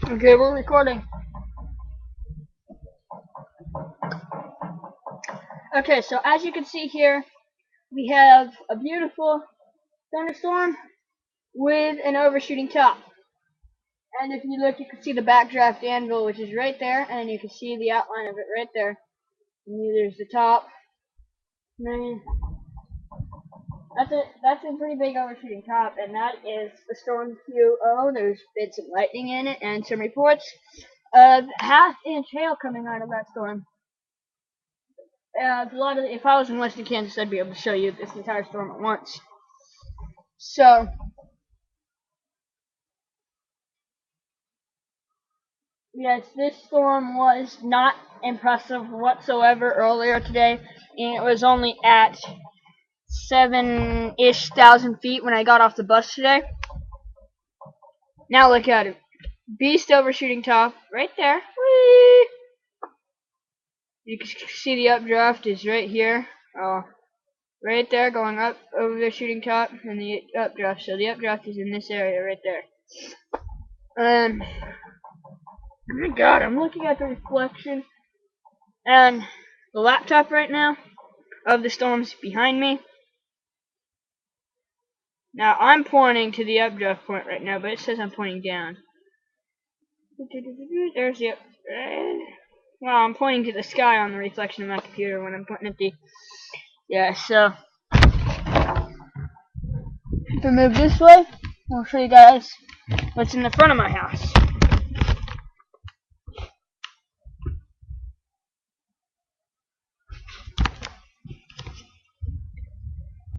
Okay, we're recording. Okay, so as you can see here, we have a beautiful thunderstorm with an overshooting top. And if you look, you can see the backdraft anvil, which is right there, and you can see the outline of it right there. And there's the top. And that's a pretty big overshooting top, and that is the storm QO. There's been some lightning in it, and some reports of half-inch hail coming out of that storm. If I was in Western Kansas, I'd be able to show you this entire storm at once. So, yes, this storm was not impressive whatsoever earlier today, and it was only at 7-ish thousand feet when I got off the bus today. Now look at it. Beast overshooting top right there. Whee! You can see the updraft is right here. Right there, going up over the shooting top, and the updraft. So the updraft is in this area right there. Oh my god, I'm looking at the reflection and the laptop right now of the storms behind me. Now I'm pointing to the updraft point right now, but it says I'm pointing down. There's the well, I'm pointing to the sky on the reflection of my computer when I'm pointing at the so if I move this way, I'll show you guys what's in the front of my house.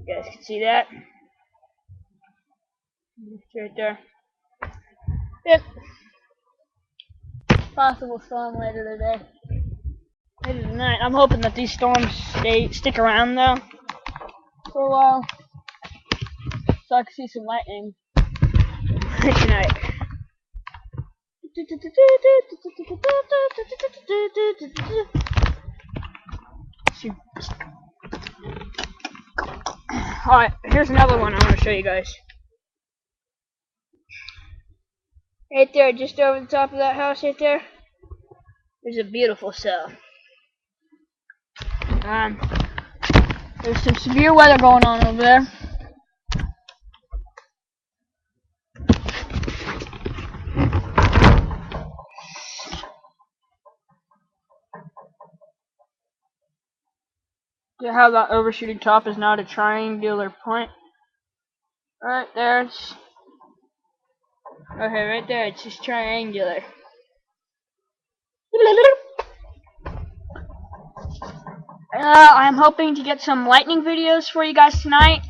You guys can see that. It's right there. Yep. Possible storm later today. Later tonight. I'm hoping that these storms stick around though for a while, so I can see some lightning tonight. Alright, here's another one I want to show you guys. Right there, just over the top of that house right there, there's a beautiful cell. There's some severe weather going on over there. See how that overshooting top is now at a triangular point? Right there, okay, right there, it's just triangular. I'm hoping to get some lightning videos for you guys tonight.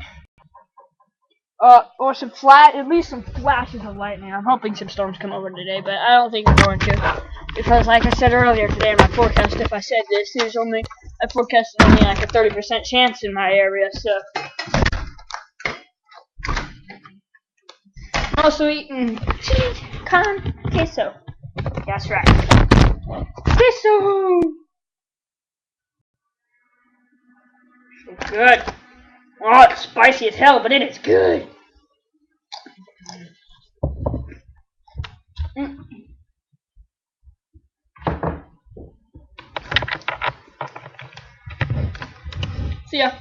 Or at least some flashes of lightning. I'm hoping some storms come over today, but I don't think they're going to. Because like I said earlier today in my forecast, if I said this, I forecasted only like a 30% chance in my area, so. I'm also eating cheese con queso. That's right. Queso! It's good. Oh, it's spicy as hell, but it is good. See ya.